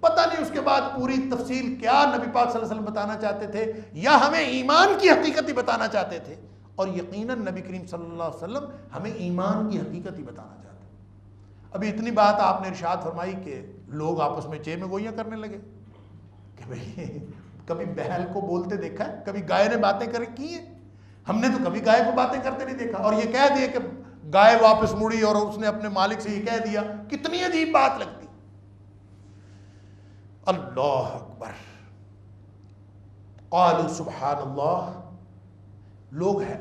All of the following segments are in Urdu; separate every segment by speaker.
Speaker 1: پتہ نہیں اس کے بعد پوری تفصیل کیا نبی پاک صلی اللہ علیہ وسلم بتانا چاہتے تھے، یا ہمیں ایمان کی حقیقت ہی بتانا چاہتے تھے، اور یقیناً نبی کریم صلی اللہ علیہ وسلم ہمیں ایمان کی حقیقت ہی بتانا چاہتے ہیں۔ ابھی اتنی بات آپ نے ارشاد فرمائی کہ لوگ آپس میں چے میں گوئیاں کرنے لگے کہ بھئی کبھی بیل کو بولتے دیکھا ہے؟ کبھی گائے نے باتیں کی ہیں؟ ہم نے تو کبھی گائے کو باتیں کرتے نہیں دیکھا، اور یہ کہہ دیا کہ گائے واپس مڑی اور اس نے اپنے مالک سے یہ کہہ دیا، کتنی عجیب بات لگتی۔ اللہ اکبر، قالوا سبحان اللہ، لوگ ہیں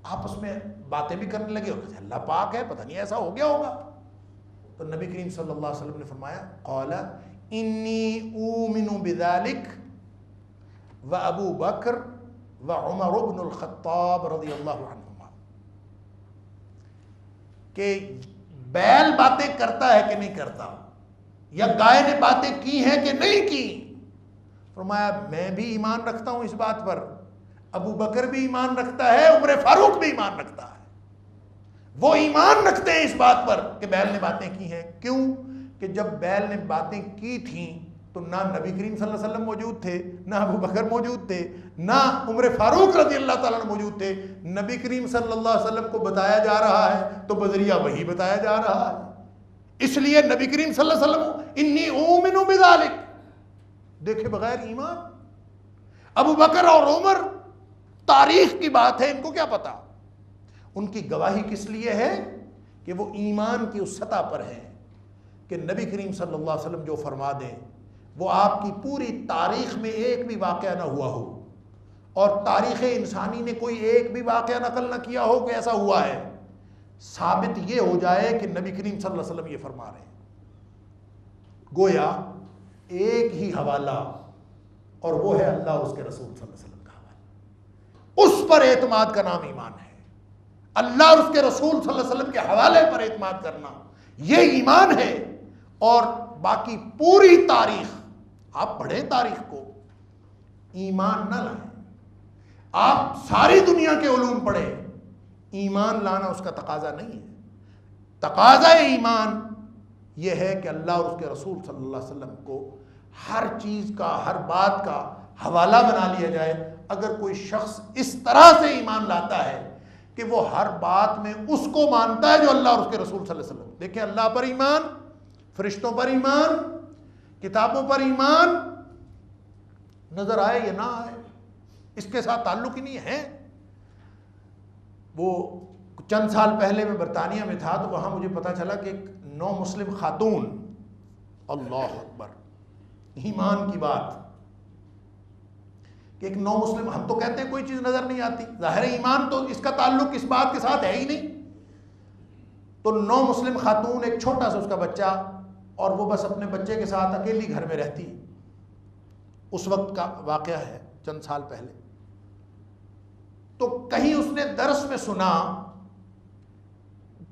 Speaker 1: آپس میں باتیں بھی کرنے لگے اور کہتے ہیں اللہ پاک ہے، پتہ نہیں ایسا ہو گیا ہوگا۔ تو نبی کریم صلی اللہ علیہ وسلم نے فرمایا قال انی اومن بذلک و ابو بکر و عمر بن الخطاب رضی اللہ عنہما، کہ بیل باتیں کرتا ہے کہ نہیں کرتا، یا گائے نے باتیں کی ہیں کہ نہیں کی؟ فرمایا میں بھی ایمان رکھتا ہوں اس بات پر، ابو بکر بھی ایمان رکھتا ہے، عمر فاروق بھی ایمان رکھتا ہے، وہ ایمان رکھتے ہیں اس بات پر کہ بیل نے باتیں کی ہیں۔ کیوں کہ جب بیل نے باتیں کی تھیں تو نہ نبی کریم صلی اللہ علیہ وسلم موجود تھے، نہ ابو بکر موجود تھے، نہ عمر فاروق رضی اللہ تعالیٰ عنہ موجود تھے۔ نبی کریم صلی اللہ علیہ وسلم کو بتایا جا رہا ہے تو بذریعہ وہی بتایا جا رہا ہے، اس لیے نبی کریم صلی اللہ علیہ وسلم انی اومن بذالک، دیکھے بغیر ایمان۔ ابو بکر اور عمر تاریخ کی بات ہے، ان کو کیا پتا؟ ان کی گواہی کس لیے ہے کہ وہ ایمان کی اس سطح پر ہیں کہ نبی کریم صلی اللہ علیہ وسلم جو فرما دیں وہ آپ کی پوری تاریخ میں ایک بھی واقعہ نہ ہوا ہو، اور تاریخ انسانی نے کوئی ایک بھی واقعہ نقل نہ کیا ہو کہ ایسا ہوا ہے، ثابت یہ ہو جائے کہ نبی کریم صلی اللہ علیہ وسلم یہ فرما رہے ہیں۔ گویا ایک ہی حوالہ، اور وہ ہے اللہ اور اس کے رسول صلی اللہ علیہ وسلم کا حوالہ، اس پر اعتماد کا نام ایمان ہے۔ اللہ اور اس کے رسول صلی اللہ علیہ وسلم کے حوالے پر اعتماد کرنا یہ ایمان ہے، اور باقی پوری تاریخ آپ پڑھیں، تاریخ کو ایمان نہ لائیں، آپ ساری دنیا کے علوم پڑھیں، ایمان لانا اس کا تقاضا نہیں ہے۔ تقاضا ایمان یہ ہے کہ اللہ اور اس کے رسول صلی اللہ علیہ وسلم کو ہر چیز کا، ہر بات کا حوالہ بنا لیا جائے۔ اگر کوئی شخص اس طرح سے ایمان لاتا ہے کہ وہ ہر بات میں اس کو مانتا ہے جو اللہ اور اس کے رسول صلی اللہ علیہ وسلم، دیکھیں اللہ پر ایمان، فرشتوں پر ایمان، کتابوں پر ایمان، نظر آئے یا نہ آئے اس کے ساتھ تعلق ہی نہیں ہے۔ وہ چند سال پہلے میں برطانیہ میں تھا تو وہاں مجھے پتا چلا کہ ایک نو مسلم خاتون، اللہ اکبر، ایمان کی بات، کہ ایک نو مسلم، ہم تو کہتے ہیں کوئی چیز نظر نہیں آتی، ظاہر ایمان تو اس کا تعلق اس بات کے ساتھ ہے ہی نہیں۔ تو نو مسلم خاتون، ایک چھوٹا سا اس کا بچہ، اور وہ بس اپنے بچے کے ساتھ اکیلی گھر میں رہتی، اس وقت کا واقعہ ہے چند سال پہلے۔ تو کہیں اس نے درس میں سنا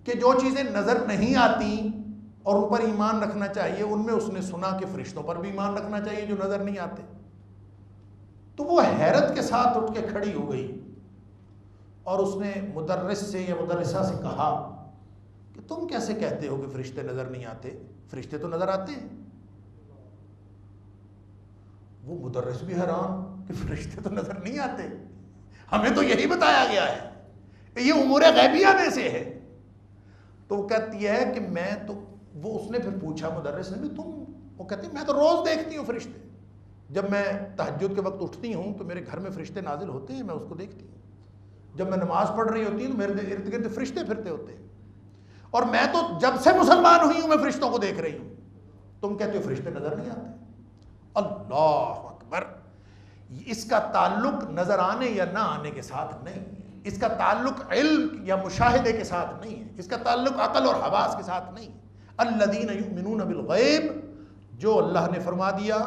Speaker 1: کہ جو چیزیں نظر نہیں آتی اور ان پر ایمان رکھنا چاہیے، ان میں اس نے سنا کہ فرشتوں پر بھی ایمان رکھنا چاہیے جو نظر نہیں آتے۔ تو وہ حیرت کے ساتھ اٹھ کے کھڑی ہو گئی اور اس نے مدرس سے یا مدرسہ سے کہا کہ تم کیسے کہتے ہو کہ فرشتے نظر نہیں آتے؟ فرشتے تو نظر آتے ہیں۔ وہ مدرس بھی حیران کہ فرشتے تو نظر نہیں آتے، ہمیں تو یہی بتایا گیا ہے، یہ امور غیبیہ میں سے ہے۔ تو وہ کہتی ہے کہ میں تو، وہ اس نے پھر پوچھا مدرس نے بھی تم، وہ کہتی میں تو روز دیکھتی ہوں فرشتے، جب میں تہجد کے وقت اٹھتی ہوں تو میرے گھر میں فرشتے نازل ہوتے ہیں، میں اس کو دیکھتی ہوں، جب میں نماز پڑھ رہی ہوتی ہوں تو میرے ارد گرد فرشتے پھرتے ہوتے ہیں، اور میں تو جب سے مسلمان ہوئی ہوں میں فرشتوں کو دیکھ رہی ہوں۔ تم کہتے ہو فرشتے نظر نہیں آتے؟ اللہ اکبر! اس کا تعلق نظر آنے یا نہ آنے کے ساتھ نہیں ہے، اس کا تعلق علم یا مشاہدے کے ساتھ نہیں ہے، اس کا تعلق عقل اور حواس کے ساتھ نہیں ہے۔ الذین یؤمنون بالغیب، جو اللہ نے فرما دیا،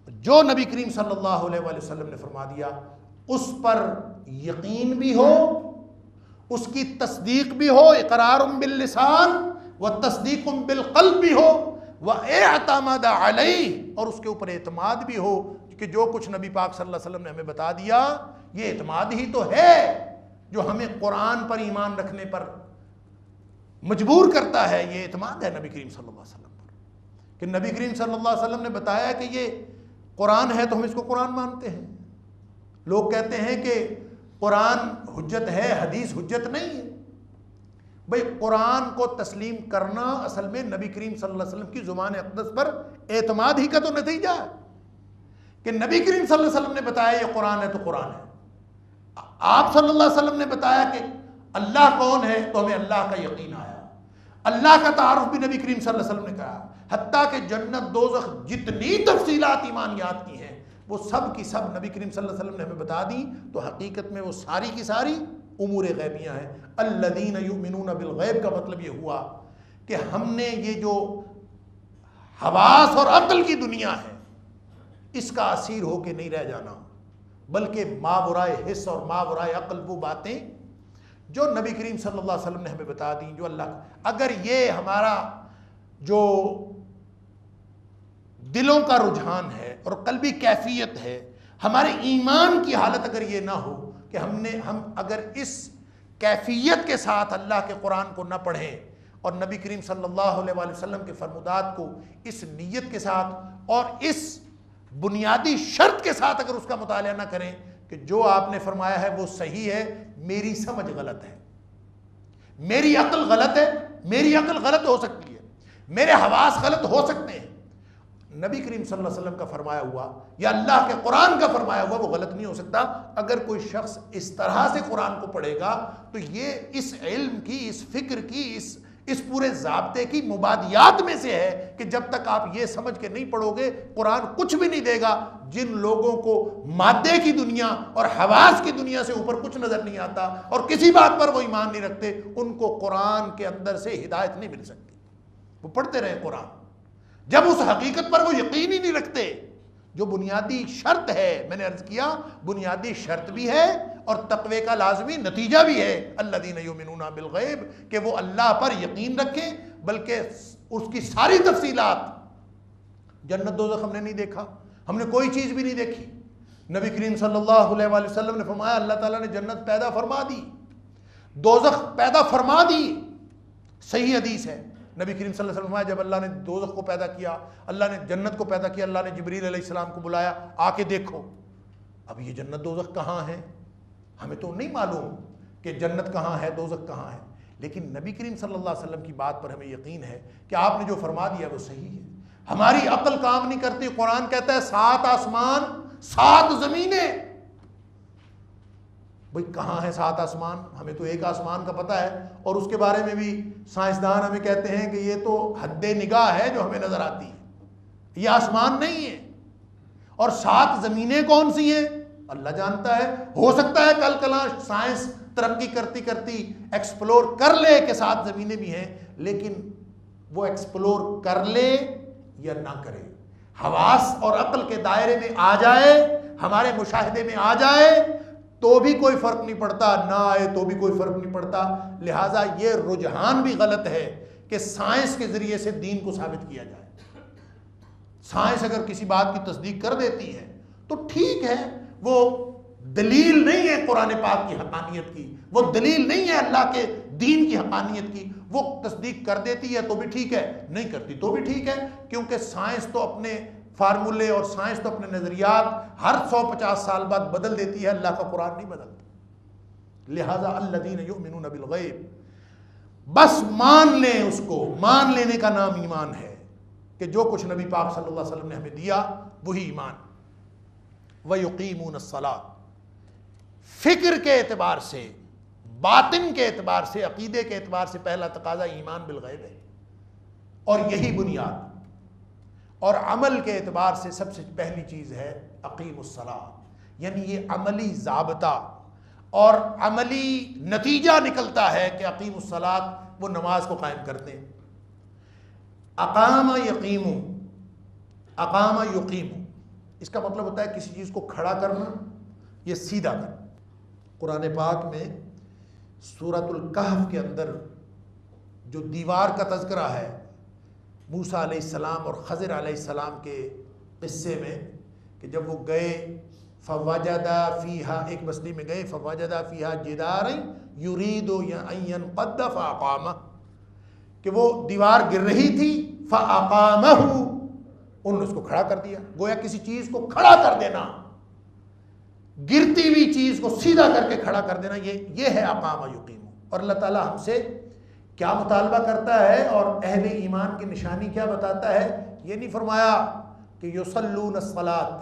Speaker 1: جو نبی کریم صلی اللہ علیہ وآلہ وسلم نے فرما دیا، اس پر یقین بھی ہو، اس کی تصدیق بھی ہو، اقرار باللسان و تصدیق بالقلب بھی ہو، واعتمد علیہ، اور اس کے اوپر اعتماد بھی ہو کہ جو کچھ نبی پاک صلی اللہ علیہ وسلم نے ہمیں بتا دیا یہ اعتماد ہی تو ہے جو ہمیں قرآن پر ایمان رکھنے پر مجبور کرتا ہے، یہ اعتماد ہے نبی کریم صلی اللہ علیہ وسلم پر۔ کہ نبی کریم صلی اللہ علیہ وسلم نے بتایا کہ یہ قرآن ہے تو ہم اس کو قرآن مانتے ہیں. لوگ کہتے ہیں کہ قرآن حجت ہے، حدیث حجت نہیں ہے. بھئی قرآن کو تسلیم کرنا اصل میں نبی کریم صلی اللہ علیہ وسلم کی زبان اقدس پر اعتماد ہی کا تو نتیجہ ہے کہ نبی کریم صلی اللہ علیہ وسلم نے بتایا یہ قرآن ہے تو قرآن ہے. آپ صلی اللہ علیہ وسلم نے بتایا کہ اللہ کون ہے تو ہمیں اللہ کا یقین آیا. اللہ کا تعارف بھی نبی کریم صلی اللہ علیہ وسلم نے کہا. حتیٰ کہ جنت دوزخ جتنی تفصیلات ایمانیات کی ہیں وہ سب کی سب نبی کریم صلی اللہ علیہ وسلم نے ہمیں بتا دی. تو حقیقت میں وہ ساری کی ساری امور غیبیاں ہیں. الذین یؤمنون بالغیب کا مطلب یہ ہوا کہ ہم نے یہ جو حواس اور عقل کی دنیا ہے اس کا اسیر ہو کے نہیں رہ جانا، بلکہ ماورائے حس اور ماورائے عقل وہ باتیں جو نبی کریم صلی اللہ علیہ وسلم نے ہمیں بتا دی، جو اللہ اگر یہ ہمارا جو دلوں کا رجحان ہے اور قلبی کیفیت ہے، ہمارے ایمان کی حالت اگر یہ نہ ہو کہ ہم اگر اس کیفیت کے ساتھ اللہ کے قرآن کو نہ پڑھیں اور نبی کریم صلی اللہ علیہ وآلہ وسلم کے فرمودات کو اس نیت کے ساتھ اور اس بنیادی شرط کے ساتھ اگر اس کا مطالعہ نہ کریں کہ جو آپ نے فرمایا ہے وہ صحیح ہے، میری سمجھ غلط ہے، میری عقل غلط ہے، میری عقل غلط ہو سکتی ہے، میرے حواس غلط ہو سکتے ہیں، نبی کریم صلی اللہ علیہ وسلم کا فرمایا ہوا یا اللہ کے قرآن کا فرمایا ہوا وہ غلط نہیں ہو سکتا. اگر کوئی شخص اس طرح سے قرآن کو پڑھے گا تو یہ اس علم کی، اس فکر کی، اس پورے ضابطے کی مبادیات میں سے ہے کہ جب تک آپ یہ سمجھ کے نہیں پڑھو گے قرآن کچھ بھی نہیں دے گا. جن لوگوں کو مادے کی دنیا اور حواس کی دنیا سے اوپر کچھ نظر نہیں آتا اور کسی بات پر وہ ایمان نہیں رکھتے، ان کو قرآن کے اندر سے ہدایت نہیں مل سکتی. وہ پڑھتے رہے قرآن جب اس حقیقت پر وہ یقین ہی نہیں رکھتے جو بنیادی شرط ہے. میں نے عرض کیا بنیادی شرط بھی ہے اور تقوی کا لازمی نتیجہ بھی ہے الذین یؤمنون بالغیب، کہ وہ اللہ پر یقین رکھیں. بلکہ اس کی ساری تفصیلات، جنت دوزخ ہم نے نہیں دیکھا، ہم نے کوئی چیز بھی نہیں دیکھی. نبی کریم صلی اللہ علیہ وآلہ وسلم نے فرمایا اللہ تعالیٰ نے جنت پیدا فرما دی، دوزخ پیدا فرما دی. صحیح حدیث ہے نبی کریم صلی اللہ علیہ وسلم فرمایا جب اللہ نے دوزخ کو پیدا کیا، اللہ نے جنت کو پیدا کیا، اللہ نے جبریل علیہ السلام کو بلایا آ کے دیکھو. اب یہ جنت دوزخ کہاں ہے؟ ہمیں تو نہیں معلوم کہ جنت کہاں ہے دوزخ کہاں ہے، لیکن نبی کریم صلی اللہ علیہ وسلم کی بات پر ہمیں یقین ہے کہ آپ نے جو فرما دیا وہ صحیح ہے. ہماری عقل کام نہیں کرتی. قرآن کہتا ہے 7 آسمان 7 زمینیں. بھئی کہاں ہے 7 آسمان؟ ہمیں تو ایک آسمان کا پتہ ہے اور اس کے بارے میں بھی سائنسدان ہمیں کہتے ہیں کہ یہ تو حد نگاہ ہے جو ہمیں نظر آتی ہے، یہ آسمان نہیں ہے. اور 7 زمینیں کون سی ہیں اللہ جانتا ہے. ہو سکتا ہے کل کلاں سائنس ترقی کرتی کرتی ایکسپلور کر لے کہ 7 زمینیں بھی ہیں، لیکن وہ ایکسپلور کر لے یا نہ کرے، حواس اور عقل کے دائرے میں آ جائے، ہمارے مشاہدے میں آ جائے تو بھی کوئی فرق نہیں پڑتا، نہ آئے تو بھی کوئی فرق نہیں پڑتا. لہٰذا یہ رجحان بھی غلط ہے کہ سائنس کے ذریعے سے دین کو ثابت کیا جائے. سائنس اگر کسی بات کی تصدیق کر دیتی ہے تو ٹھیک ہے، وہ دلیل نہیں ہے قرآن پاک کی حقانیت کی، وہ دلیل نہیں ہے اللہ کے دین کی حقانیت کی. وہ تصدیق کر دیتی ہے تو بھی ٹھیک ہے، نہیں کرتی تو بھی ٹھیک ہے، کیونکہ سائنس تو اپنے فارمولے اور سائنس تو اپنے نظریات ہر 150 سال بعد بدل دیتی ہے، اللہ کا قرآن نہیں بدلتا. لہذا الذین یؤمنون بالغیب، بس مان لیں اس کو. مان لینے کا نام ایمان ہے کہ جو کچھ نبی پاک صلی اللہ علیہ وسلم نے ہمیں دیا وہی ایمان. وَيُقِيمُونَ الصَّلَاةَ، فکر کے اعتبار سے، باطن کے اعتبار سے، عقیدے کے اعتبار سے پہلا تقاضا ایمان بالغیب ہے اور یہی بنیاد. اور عمل کے اعتبار سے سب سے پہلی چیز ہے اقیم الصلاۃ، یعنی یہ عملی ضابطہ اور عملی نتیجہ نکلتا ہے کہ اقیم الصلاۃ، وہ نماز کو قائم کرتے ہیں. اقام یقیم، اقام یقیم، اس کا مطلب ہوتا ہے کسی چیز کو کھڑا کرنا یا سیدھا کرنا. قرآن پاک میں سورۃ الکہف کے اندر جو دیوار کا تذکرہ ہے موسیٰ علیہ السلام اور خضر علیہ السلام کے قصے میں، کہ جب وہ گئے فوجدا فیہا، ایک بستی میں گئے فوجدا فیہا جدارا یرید ان ينقض فاقامہ، کہ وہ دیوار گر رہی تھی فَأَقَامَهُ، انہوں نے اس کو کھڑا کر دیا. گویا کسی چیز کو کھڑا کر دینا، گرتی ہوئی چیز کو سیدھا کر کے کھڑا کر دینا، یہ ہے اقامہ یقیم. اور اللہ تعالیٰ ہم سے کیا مطالبہ کرتا ہے اور اہل ایمان کی نشانی کیا بتاتا ہے؟ یہ نہیں فرمایا کہ یصلون الصلاۃ،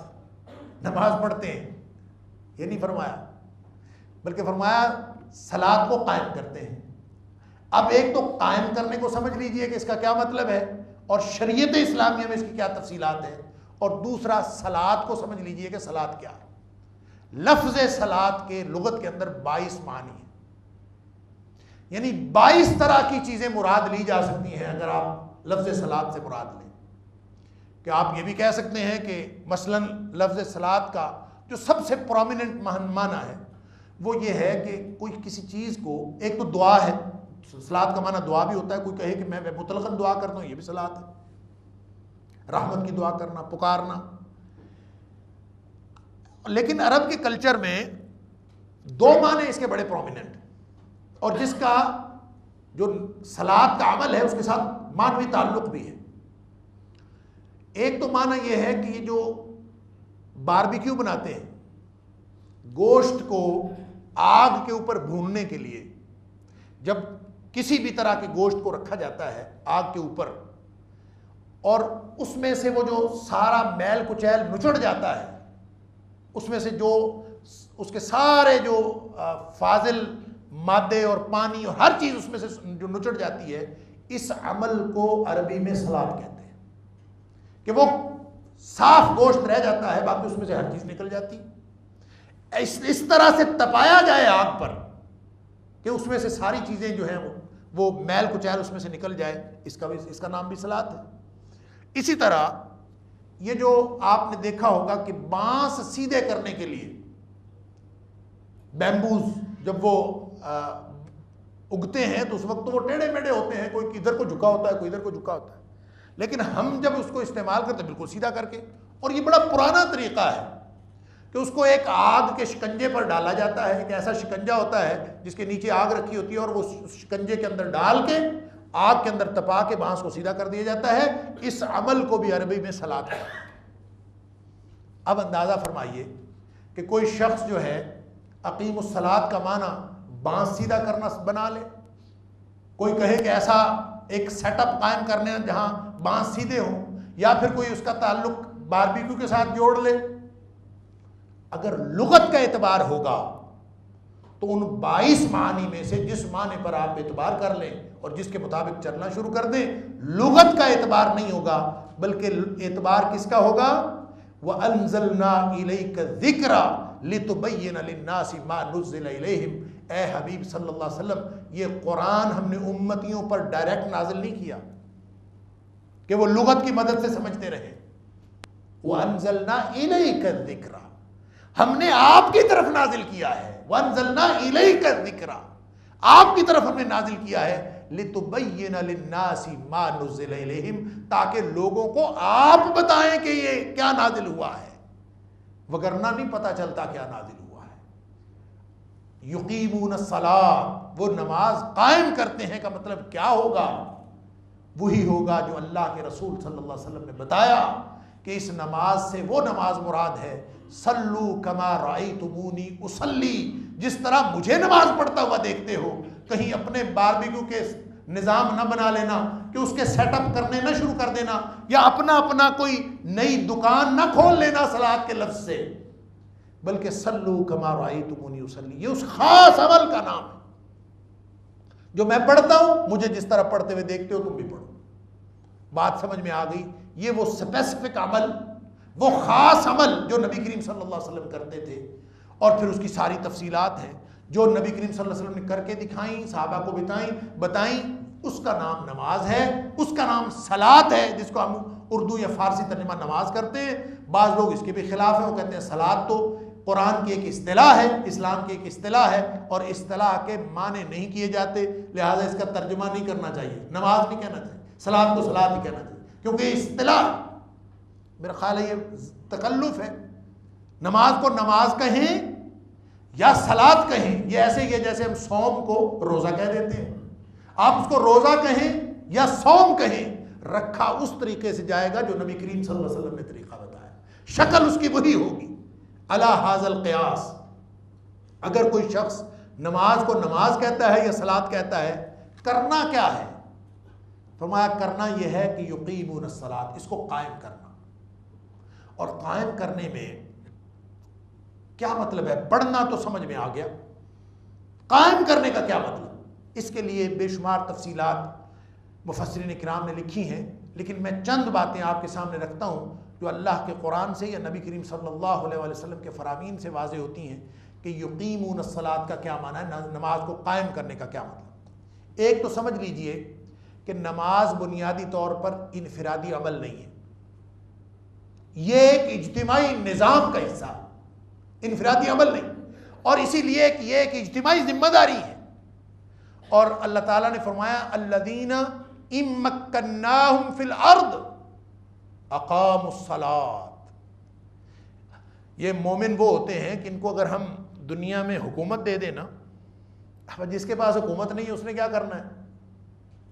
Speaker 1: نماز پڑھتے ہیں، یہ نہیں فرمایا، بلکہ فرمایا صلاۃ کو قائم کرتے ہیں. اب ایک تو قائم کرنے کو سمجھ لیجئے کہ اس کا کیا مطلب ہے اور شریعت اسلامیہ میں اس کی کیا تفصیلات ہیں، اور دوسرا صلاۃ کو سمجھ لیجئے کہ صلاۃ کیا ہے. لفظ صلاۃ کے لغت کے اندر 22 معنی ہیں، یعنی 22 طرح کی چیزیں مراد لی جا سکتی ہیں اگر آپ لفظ صلاۃ سے مراد لیں. کہ آپ یہ بھی کہہ سکتے ہیں کہ مثلا لفظ صلاۃ کا جو سب سے پرومیننٹ معنی ہے وہ یہ ہے کہ کوئی کسی چیز کو، ایک تو دعا ہے، صلاۃ کا معنی دعا بھی ہوتا ہے. کوئی کہے کہ میں مطلقاً دعا کرتا ہوں، یہ بھی صلاۃ ہے، رحمت کی دعا کرنا، پکارنا. لیکن عرب کے کلچر میں 2 معنی اس کے بڑے پرومیننٹ، اور جس کا جو صلاۃ کا عمل ہے اس کے ساتھ معنوی تعلق بھی ہے. ایک تو معنی یہ ہے کہ یہ جو باربیکیو بناتے ہیں، گوشت کو آگ کے اوپر بھوننے کے لیے، جب کسی بھی طرح کے گوشت کو رکھا جاتا ہے آگ کے اوپر اور اس میں سے وہ جو سارا میل کچیل نچڑ جاتا ہے، اس میں سے جو اس کے سارے جو فاضل مادے اور پانی اور ہر چیز اس میں سے جو نچڑ جاتی ہے، اس عمل کو عربی میں صلاۃ کہتے ہیں. کہ وہ صاف گوشت رہ جاتا ہے، باقی اس میں سے ہر چیز نکل جاتی. اس طرح سے تپایا جائے آگ پر کہ اس میں سے ساری چیزیں جو ہیں وہ میل کچیل اس میں سے نکل جائے، اس کا نام بھی صلاۃ ہے. اسی طرح یہ جو آپ نے دیکھا ہوگا کہ بانس سیدھے کرنے کے لیے بیمبوز جب وہ اگتے ہیں تو اس وقت تو وہ ٹیڑھے میڑھے ہوتے ہیں، کوئی ادھر کو جھکا ہوتا ہے، کوئی ادھر کو جھکا ہوتا ہے. لیکن ہم جب اس کو استعمال کرتے ہیں بالکل سیدھا کر کے، اور یہ بڑا پرانا طریقہ ہے کہ اس کو ایک آگ کے شکنجے پر ڈالا جاتا ہے. ایک ایسا شکنجہ ہوتا ہے جس کے نیچے آگ رکھی ہوتی ہے اور وہ شکنجے کے اندر ڈال کے آگ کے اندر تپا کے بانس کو سیدھا کر دیا جاتا ہے. اس عمل کو بھی عربی میں صلاۃ ہے. اب اندازہ فرمائیے کہ کوئی شخص جو ہے اقیم الصلاۃ کا معنی بانس سیدھا کرنا بنا لے، کوئی کہے کہ ایسا ایک سیٹ اپ قائم کرنے جہاں بانس سیدھے ہوں، یا پھر کوئی اس کا تعلق باربیکیو کے ساتھ جوڑ لے. اگر لغت کا اعتبار ہوگا تو ان 22 معنی میں سے جس معنی پر آپ اعتبار کر لیں اور جس کے مطابق چلنا شروع کر دیں، لغت کا اعتبار نہیں ہوگا، بلکہ اعتبار کس کا ہوگا؟ وَأَنزَلْنَا إِلَيْكَ الذِّكْرَ لِتُبَيِّنَ لِلنَّاسِ مَا نُزِّلَ إِلَيْهِمْ. اے حبیب صلی اللہ علیہ وسلم، یہ قرآن ہم نے امتیوں پر ڈائریکٹ نازل نہیں کیا کہ وہ لغت کی مدد سے سمجھتے رہے. وَأَنزَلْنَا إِلَيْكَ الذِّكْرَ، ہم نے آپ کی طرف نازل کیا ہے. وَأَنزَلْنَا إِلَيْكَ الذِّكْرَ، آپ کی طرف ہم نے نازل کیا ہے. لِتُبَيِّنَ لِلنَّاسِ مَا نُزِّلَ إِلَيْهِمْ، تاکہ لوگوں کو آپ بتائیں کہ یہ کیا نازل ہوا ہے، وگرنہ نہیں پتہ چلتا کیا نازل ہوا ہے. یقیمون الصلاۃ، وہ نماز قائم کرتے ہیں کا مطلب کیا ہوگا؟ وہی ہوگا جو اللہ کے رسول صلی اللہ علیہ وسلم نے بتایا کہ اس نماز سے وہ نماز مراد ہے صلو کما رأیتمونی اصلی، جس طرح مجھے نماز پڑھتا ہوا دیکھتے ہو. کہیں اپنے باربیکیو کے نظام نہ بنا لینا کہ اس کے سیٹ اپ کرنے نہ شروع کر دینا، یا اپنا کوئی نئی دکان نہ کھول لینا صلاۃ کے لفظ سے، بلکہ صلو کما رأیتمونی اصلی، یہ اس خاص عمل کا نام ہے جو میں پڑھتا ہوں، مجھے جس طرح پڑھتے ہوئے دیکھتے ہو تم بھی پڑھو. بات سمجھ میں آ گئی؟ یہ وہ اسپیسیفک عمل، وہ خاص عمل جو نبی کریم صلی اللہ علیہ وسلم کرتے تھے، اور پھر اس کی ساری تفصیلات ہیں جو نبی کریم صلی اللہ علیہ وسلم نے کر کے دکھائیں، صحابہ کو بتائیں. اس کا نام نماز ہے، اس کا نام صلاۃ ہے، جس کو ہم اردو یا فارسی ترجمہ نماز کرتے ہیں. بعض لوگ اس کے بھی خلاف ہیں، وہ کہتے ہیں صلاۃ تو قرآن کی ایک اصطلاح ہے، اسلام کی ایک اصطلاح ہے، اور اصطلاح کے معنی نہیں کیے جاتے، لہٰذا اس کا ترجمہ نہیں کرنا چاہیے، نماز نہیں کہنا چاہیے، صلاۃ کو صلاۃ ہی کہنا چاہیے، کیونکہ اصطلاح، میرا خیال ہے یہ تکلف ہے. نماز کو نماز کہیں یا صلاۃ کہیں، یہ ایسے ہی ہے جیسے ہم صوم کو روزہ کہہ دیتے ہیں. آپ اس کو روزہ کہیں یا صوم کہیں، رکھا اس طریقے سے جائے گا جو نبی کریم صلی اللہ علیہ وسلم نے طریقہ بتایا، شکل اس کی وہی ہوگی۔ علی ھذا القیاس، اگر کوئی شخص نماز کو نماز کہتا ہے یا صلاۃ کہتا ہے، کرنا کیا ہے؟ فرمایا کرنا یہ ہے کہ یقیمون الصلاۃ، اس کو قائم کرنا۔ اور قائم کرنے میں کیا مطلب ہے؟ پڑھنا تو سمجھ میں آ گیا، قائم کرنے کا کیا مطلب؟ اس کے لیے بے شمار تفصیلات مفسرین کرام نے لکھی ہیں، لیکن میں چند باتیں آپ کے سامنے رکھتا ہوں جو اللہ کے قرآن سے یا نبی کریم صلی اللہ علیہ وسلم کے فرامین سے واضح ہوتی ہیں کہ یقیمون الصلاۃ کا کیا معنی ہے، نماز کو قائم کرنے کا کیا مطلب۔ ایک تو سمجھ لیجئے کہ نماز بنیادی طور پر انفرادی عمل نہیں ہے، یہ ایک اجتماعی نظام کا حصہ، انفرادی عمل نہیں، اور اسی لیے کہ یہ ایک اجتماعی ذمہ داری ہے۔ اور اللہ تعالیٰ نے فرمایا الذین ان مکناہم فی الارض اقاموا الصلاۃ، یہ مومن وہ ہوتے ہیں کہ ان کو اگر ہم دنیا میں حکومت دے دیں نا، جس کے پاس حکومت نہیں ہے اس نے کیا کرنا ہے؟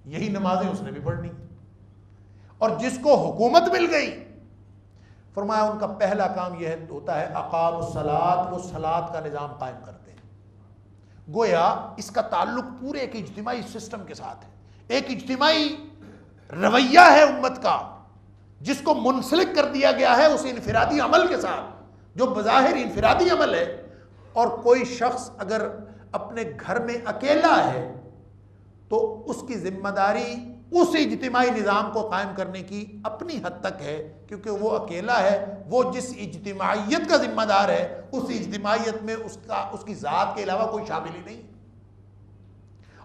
Speaker 1: یہی نمازیں اس نے بھی پڑھنی، اور جس کو حکومت مل گئی فرمایا ان کا پہلا کام یہ ہوتا ہے اقاموا الصلاۃ، وہ صلاۃ کا نظام قائم کرتے ہیں۔ گویا اس کا تعلق پورے ایک اجتماعی سسٹم کے ساتھ ہے، ایک اجتماعی رویہ ہے امت کا جس کو منسلک کر دیا گیا ہے اس انفرادی عمل کے ساتھ جو بظاہر انفرادی عمل ہے۔ اور کوئی شخص اگر اپنے گھر میں اکیلا ہے تو اس کی ذمہ داری اس اجتماعی نظام کو قائم کرنے کی اپنی حد تک ہے، کیونکہ وہ اکیلا ہے، وہ جس اجتماعیت کا ذمہ دار ہے اس اجتماعیت میں اس کی ذات کے علاوہ کوئی شامل ہی نہیں،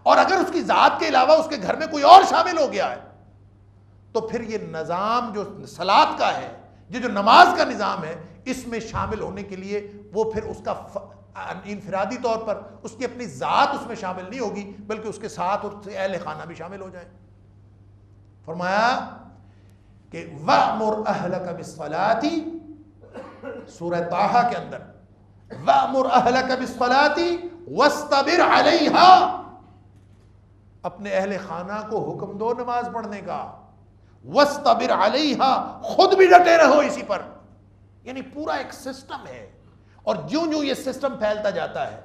Speaker 1: اور اگر اس کی ذات کے علاوہ اس کے گھر میں کوئی اور شامل ہو گیا ہے تو پھر یہ نظام جو صلاۃ کا ہے، یہ جو نماز کا نظام ہے، اس میں شامل ہونے کے لیے وہ پھر اس کا انفرادی طور پر اس کی اپنی ذات اس میں شامل نہیں ہوگی، بلکہ اس کے ساتھ اس سے اہل خانہ بھی شامل ہو جائیں۔ فرمایا کہ وَأْمُرْ أَهْلَكَ بِالصَّلَاةِ، سورہ طٰہٰ کے اندر وَأْمُرْ أَهْلَكَ بِالصَّلَاةِ وَاسْتَبِرْ عَلَيْهَا، اپنے اہل خانہ کو حکم دو نماز پڑھنے کا، وَاسْتَبِرْ عَلَيْهَا، خود بھی ڈٹے رہو اسی پر۔ یعنی پورا ایک سسٹم ہے، اور جوں جوں یہ سسٹم پھیلتا جاتا ہے،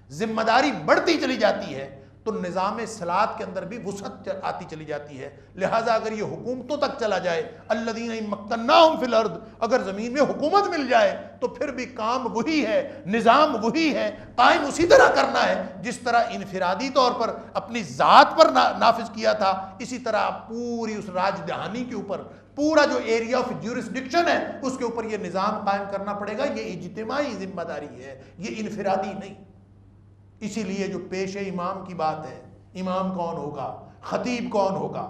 Speaker 1: ذمہ داری بڑھتی چلی جاتی ہے، تو نظام صلاۃ کے اندر بھی وسعت آتی چلی جاتی ہے۔ لہٰذا اگر یہ حکومتوں تک چلا جائے، الذین ان مکناہم فی الارض، اگر زمین میں حکومت مل جائے تو پھر بھی کام وہی ہے، نظام وہی ہے، قائم اسی طرح کرنا ہے جس طرح انفرادی طور پر اپنی ذات پر نافذ کیا تھا، اسی طرح پوری اس راج دہانی کے اوپر، پورا جو ایریا آف جورسڈکشن ہے اس کے اوپر یہ نظام قائم کرنا پڑے گا۔ یہ اجتماعی ذمہ داری ہے، یہ انفرادی نہیں۔ اسی لیے جو پیش امام کی بات ہے، امام کون ہوگا، خطیب کون ہوگا،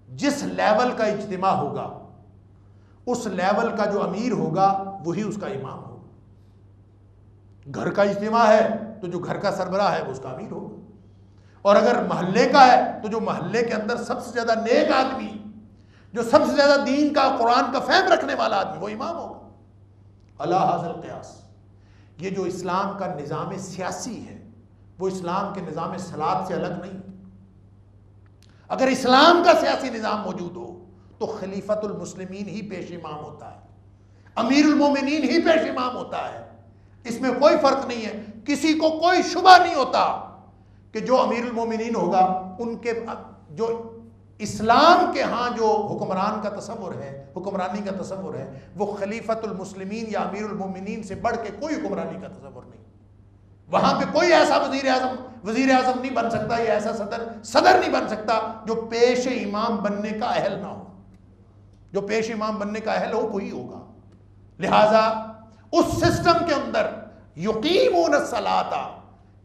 Speaker 1: جس لیول کا اجتماع ہوگا اس لیول کا جو امیر ہوگا وہی اس کا امام ہوگا۔ گھر کا اجتماع ہے تو جو گھر کا سربراہ ہے وہ اس کا امیر ہوگا، اور اگر محلے کا ہے تو جو محلے کے اندر سب سے زیادہ نیک آدمی، جو سب سے زیادہ دین کا قرآن کا فہم رکھنے والا آدمی، وہ امام ہوگا۔ علی ھذا القیاس، یہ جو اسلام کا نظام سیاسی ہے وہ اسلام کے نظام صلاۃ سے الگ نہیں۔ اگر اسلام کا سیاسی نظام موجود ہو تو خلیفۃ المسلمین ہی پیش امام ہوتا ہے، امیر المومنین ہی پیش امام ہوتا ہے، اس میں کوئی فرق نہیں ہے۔ کسی کو کوئی شبہ نہیں ہوتا کہ جو امیر المومنین ہوگا ان کے جو اسلام کے ہاں جو حکمران کا تصور ہے، حکمرانی کا تصور ہے، وہ خلیفۃ المسلمین یا امیر المومنین سے بڑھ کے کوئی حکمرانی کا تصور نہیں۔ وہاں پہ کوئی ایسا وزیر اعظم نہیں بن سکتا، یا ایسا صدر نہیں بن سکتا جو پیش امام بننے کا اہل نہ ہو۔ جو پیش امام بننے کا اہل ہو وہی ہوگا۔ لہٰذا اس سسٹم کے اندر یقیمون الصلاۃ،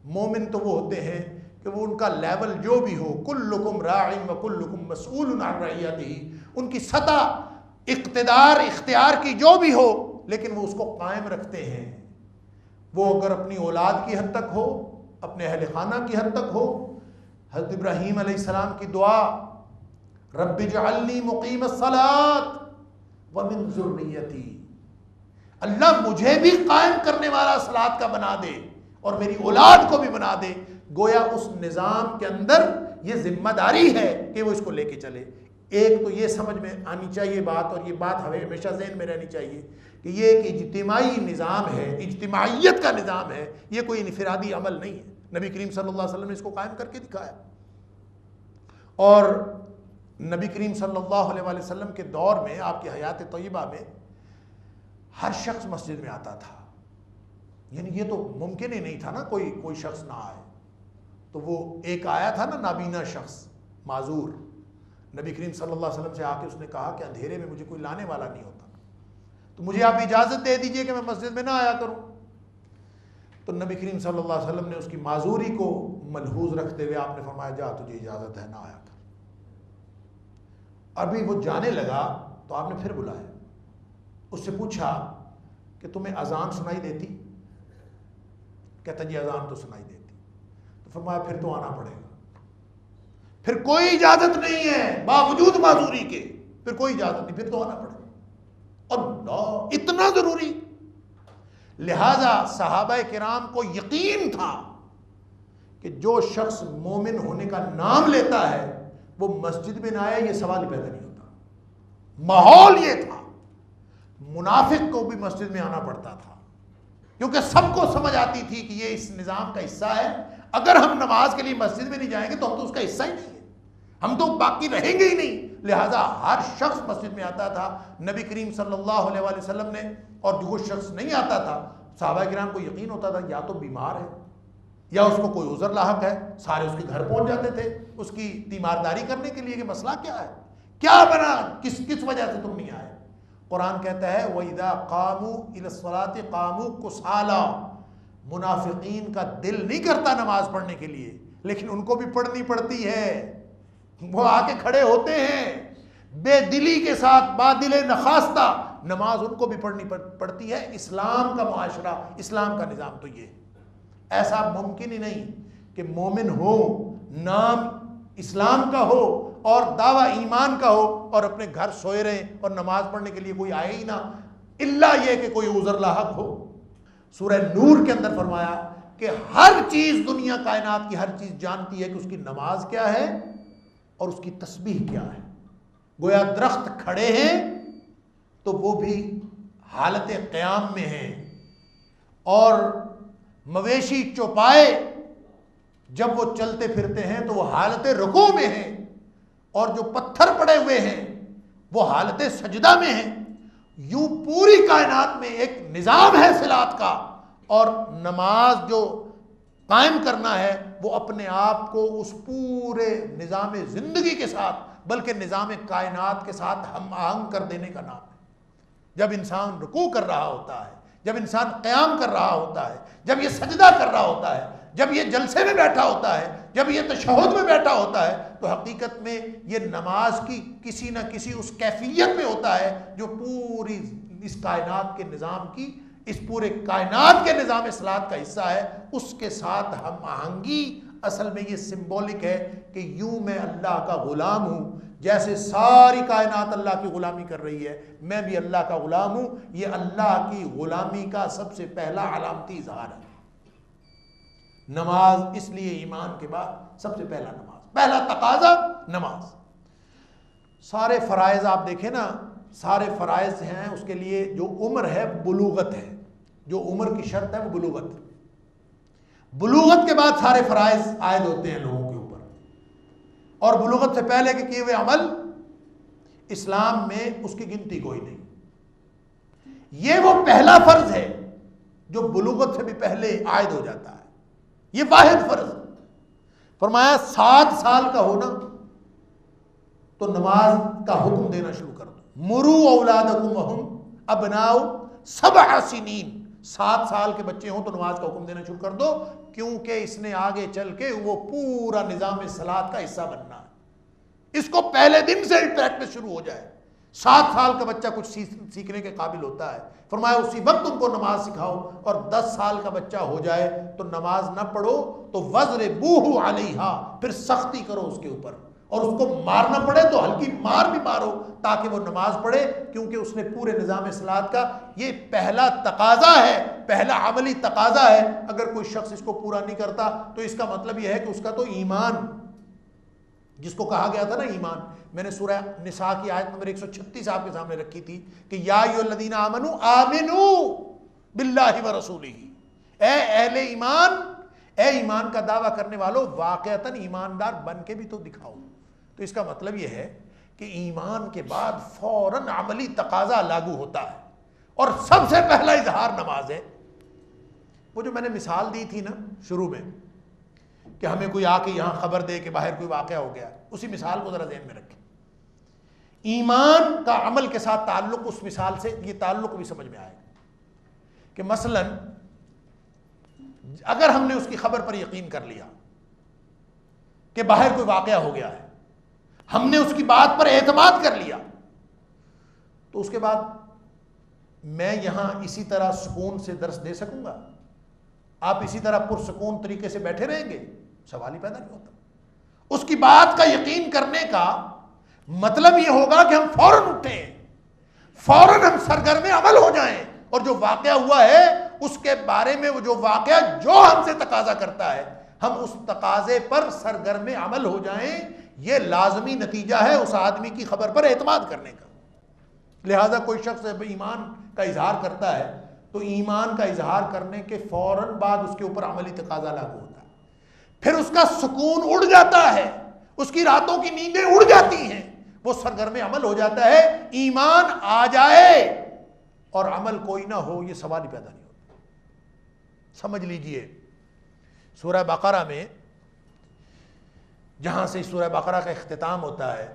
Speaker 1: مومن تو وہ ہوتے ہیں کہ وہ ان کا لیول جو بھی ہو، کلکم راع و کلکم مسئول عن رعیتہ، ان کی سطح اقتدار اختیار کی جو بھی ہو لیکن وہ اس کو قائم رکھتے ہیں۔ وہ اگر اپنی اولاد کی حد تک ہو، اپنے اہل خانہ کی حد تک ہو، حضرت ابراہیم علیہ السلام کی دعا رب اجعلنی مقیم الصلاۃ ومن ذریتی، اللہ مجھے بھی قائم کرنے والا صلاۃ کا بنا دے اور میری اولاد کو بھی بنا دے۔ گویا اس نظام کے اندر یہ ذمہ داری ہے کہ وہ اس کو لے کے چلے۔ ایک تو یہ سمجھ میں آنی چاہیے بات، اور یہ بات ہمیشہ ذہن میں رہنی چاہیے کہ یہ ایک اجتماعی نظام ہے، اجتماعیت کا نظام ہے، یہ کوئی انفرادی عمل نہیں ہے۔ نبی کریم صلی اللہ علیہ وسلم نے اس کو قائم کر کے دکھایا، اور نبی کریم صلی اللہ علیہ وسلم کے دور میں، آپ کی حیات طیبہ میں، ہر شخص مسجد میں آتا تھا، یعنی یہ تو ممکن ہی نہیں تھا نا کوئی شخص نہ آئے۔ تو وہ ایک آیا تھا نا نابینا شخص، معذور، نبی کریم صلی اللہ علیہ وسلم سے آ کے اس نے کہا کہ اندھیرے میں مجھے کوئی لانے والا نہیں ہوتا، تو مجھے آپ اجازت دے دیجئے کہ میں مسجد میں نہ آیا کروں۔ تو نبی کریم صلی اللہ علیہ وسلم نے اس کی معذوری کو ملحوظ رکھتے ہوئے آپ نے فرمایا جا تجھے اجازت ہے، نہ آیا کر۔ ابھی وہ جانے لگا تو آپ نے پھر بلایا، اس سے پوچھا کہ تمہیں اذان سنائی دیتی؟ کہتا جی اذان تو سنائی دیتی۔ تو فرمایا پھر تو آنا پڑے گا، پھر کوئی اجازت نہیں ہے باوجود معذوری کے، پھر کوئی اجازت نہیں، پھر تو آنا پڑے گا۔ اللہ، اتنا ضروری! لہذا صحابہ کرام کو یقین تھا کہ جو شخص مومن ہونے کا نام لیتا ہے وہ مسجد میں نہ آئے، یہ سوال پیدا نہیں ہوتا۔ ماحول یہ تھا، منافق کو بھی مسجد میں آنا پڑتا تھا، کیونکہ سب کو سمجھ آتی تھی کہ یہ اس نظام کا حصہ ہے، اگر ہم نماز کے لیے مسجد میں نہیں جائیں گے تو ہم تو اس کا حصہ ہی نہیں ہے، ہم تو باقی رہیں گے ہی نہیں۔ لہذا ہر شخص مسجد میں آتا تھا۔ نبی کریم صلی اللہ علیہ وسلم نے، اور جو شخص نہیں آتا تھا، صحابہ کرام کو یقین ہوتا تھا یا تو بیمار ہے یا اس کو کوئی عذر لاحق ہے، سارے اس کے گھر پہنچ جاتے تھے اس کی تیمارداری کرنے کے لیے کہ مسئلہ کیا ہے، کیا بنا، کس وجہ سے تم نہیں آئے۔ قرآن کہتا ہے وَإِذَا قَامُوا إِلَى الصَّلَاةِ قَامُوا كُسَالَىٰ، منافقین کا دل نہیں کرتا نماز پڑھنے کے لیے، لیکن ان کو بھی پڑھنی پڑتی ہے، وہ آ کے کھڑے ہوتے ہیں بے دلی کے ساتھ، بادل نخواستہ، نماز ان کو بھی پڑھنی پڑتی ہے۔ اسلام کا معاشرہ، اسلام کا نظام تو یہ ہے۔ ایسا ممکن ہی نہیں کہ مومن ہو، نام اسلام کا ہو اور دعویٰ ایمان کا ہو، اور اپنے گھر سوئے رہیں اور نماز پڑھنے کے لیے کوئی آئے ہی نہ، الا یہ کہ کوئی عذر لاحق ہو۔ سورہ نور کے اندر فرمایا کہ ہر چیز، دنیا کائنات کی ہر چیز جانتی ہے کہ اس کی نماز کیا ہے اور اس کی تسبیح کیا ہے۔ گویا درخت کھڑے ہیں تو وہ بھی حالت قیام میں ہیں، اور مویشی چوپائے جب وہ چلتے پھرتے ہیں تو وہ حالت رکوع میں ہیں، اور جو پتھر پڑے ہوئے ہیں وہ حالت سجدہ میں ہیں۔ یوں پوری کائنات میں ایک نظام ہے صلاۃ کا، اور نماز جو قائم کرنا ہے وہ اپنے آپ کو اس پورے نظام زندگی کے ساتھ، بلکہ نظام کائنات کے ساتھ ہم آہنگ کر دینے کا نام ہے۔ جب انسان رکوع کر رہا ہوتا ہے، جب انسان قیام کر رہا ہوتا ہے، جب یہ سجدہ کر رہا ہوتا ہے، جب یہ جلسے میں بیٹھا ہوتا ہے، جب یہ تشہد میں بیٹھا ہوتا ہے، تو حقیقت میں یہ نماز کی کسی نہ کسی اس کیفیت میں ہوتا ہے جو پوری اس کائنات کے نظام کی، اس پورے کائنات کے نظام صلاۃ کا حصہ ہے۔ اس کے ساتھ ہم آہنگی اصل میں یہ سمبولک ہے کہ یوں میں اللہ کا غلام ہوں، جیسے ساری کائنات اللہ کی غلامی کر رہی ہے، میں بھی اللہ کا غلام ہوں۔ یہ اللہ کی غلامی کا سب سے پہلا علامتی اظہار ہے۔ نماز اس لیے ایمان کے بعد سب سے پہلا نماز، پہلا تقاضا نماز۔ سارے فرائض آپ دیکھیں نا، سارے فرائض ہیں، اس کے لیے جو عمر ہے بلوغت ہے، جو عمر کی شرط ہے وہ بلوغت۔ بلوغت کے بعد سارے فرائض عائد ہوتے ہیں لوگوں کے اوپر، اور بلوغت سے پہلے کے کیے ہوئے عمل اسلام میں اس کی گنتی کوئی نہیں۔ یہ وہ پہلا فرض ہے جو بلوغت سے بھی پہلے عائد ہو جاتا ہے، یہ واحد فرض۔ فرمایا 7 سال کا ہونا تو نماز کا حکم دینا شروع کر دو۔ مروا اولادکم وہم ابناء 7 سنین، 7 سال کے بچے ہوں تو نماز کا حکم دینا شروع کر دو، کیونکہ اس نے آگے چل کے وہ پورا نظام صلاۃ کا حصہ بننا ہے۔ اس کو پہلے دن سے پریکٹس شروع ہو جائے۔ 7 سال کا بچہ کچھ سیکھنے کے قابل ہوتا ہے، فرمایا اسی وقت ان کو نماز سکھاؤ، اور 10 سال کا بچہ ہو جائے تو نماز نہ پڑھو تو وَضْرِبُوهُ عَلَيْهَا، پھر سختی کرو اس کے اوپر، اور اس کو مارنا پڑے تو ہلکی مار بھی مارو تاکہ وہ نماز پڑھے، کیونکہ اس نے پورے نظام صلاۃ کا یہ پہلا تقاضا ہے، پہلا عملی تقاضا ہے۔ اگر کوئی شخص اس کو پورا نہیں کرتا تو اس کا مطلب یہ ہے کہ اس کا تو ایمان جس کو کہا گیا تھا نا ایمان. میں نے سورہ نساء کی آیت نمبر 136 آپ کے سامنے رکھی تھی کہ یا ایھا الذین آمنوا آمنوا باللہ ورسولہ. اے اہل ایمان، اے ایمان کا دعویٰ کرنے والوں، واقعتاً ایماندار بن کے بھی تو دکھاؤ. تو اس کا مطلب یہ ہے کہ ایمان کے بعد فوراً عملی تقاضا لاگو ہوتا ہے، اور سب سے پہلا اظہار نماز ہے. وہ جو میں نے مثال دی تھی نا شروع میں کہ ہمیں کوئی آ کے یہاں خبر دے کہ باہر کوئی واقعہ ہو گیا، اسی مثال کو ذرا ذہن میں رکھیں. ایمان کا عمل کے ساتھ تعلق، اس مثال سے یہ تعلق بھی سمجھ میں آئے گا کہ مثلا اگر ہم نے اس کی خبر پر یقین کر لیا کہ باہر کوئی واقعہ ہو گیا ہے، ہم نے اس کی بات پر اعتماد کر لیا، تو اس کے بعد میں یہاں اسی طرح سکون سے درس دے سکوں گا؟ آپ اسی طرح پرسکون طریقے سے بیٹھے رہیں گے؟ سوال ہی پیدا نہیں ہوتا. اس کی بات کا یقین کرنے کا مطلب یہ ہوگا کہ ہم فوراً اٹھیں، فوراً ہم سرگرم عمل ہو جائیں، اور جو واقعہ ہوا ہے اس کے بارے میں، وہ جو واقعہ جو ہم سے تقاضا کرتا ہے، ہم اس تقاضے پر سرگرم عمل ہو جائیں. یہ لازمی نتیجہ ہے اس آدمی کی خبر پر اعتماد کرنے کا. لہذا کوئی شخص ایمان کا اظہار کرتا ہے تو ایمان کا اظہار کرنے کے فوراً بعد اس کے اوپر عملی تقاضا لاگو ہوتا ہے. پھر اس کا سکون اڑ جاتا ہے، اس کی راتوں کی نیندیں اڑ جاتی ہیں، وہ سرگرم عمل ہو جاتا ہے. ایمان آ جائے اور عمل کوئی نہ ہو، یہ سوال ہی پیدا نہیں ہوتا. سمجھ لیجئے سورہ بقرہ میں جہاں سے سورہ بقرہ کا اختتام ہوتا ہے،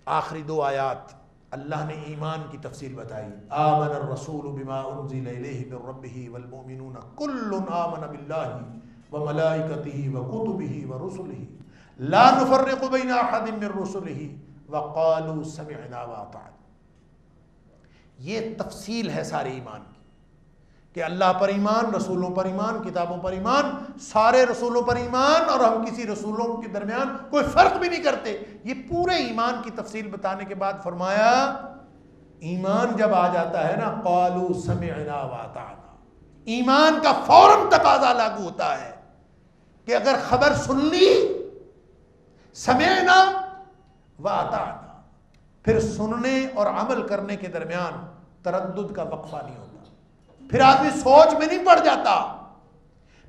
Speaker 1: آخری 2 آیات اللہ نے ایمان کی تفصیل بتائی. آمن الرسول بما انزل الیہ من ربہ والمؤمنون کل آمن باللہ وملائکتہ وکتبہ ورسلہ لا نفرق بین احد من رسلہ وقالوا سمعنا واطعنا. یہ تفصیل ہے سارے ایمان کی کہ اللہ پر ایمان، رسولوں پر ایمان، کتابوں پر ایمان، سارے رسولوں پر ایمان، اور ہم کسی رسولوں کے درمیان کوئی فرق بھی نہیں کرتے. یہ پورے ایمان کی تفصیل بتانے کے بعد فرمایا ایمان جب آ جاتا ہے نا، قالوا سمعنا واطعنا، ایمان کا فوراً تقاضا لاگو ہوتا ہے کہ اگر خبر سن لی، سمعنا واطعنا، پھر سننے اور عمل کرنے کے درمیان تردد کا وقفہ نہیں ہوتا. پھر آدمی سوچ میں نہیں پڑ جاتا،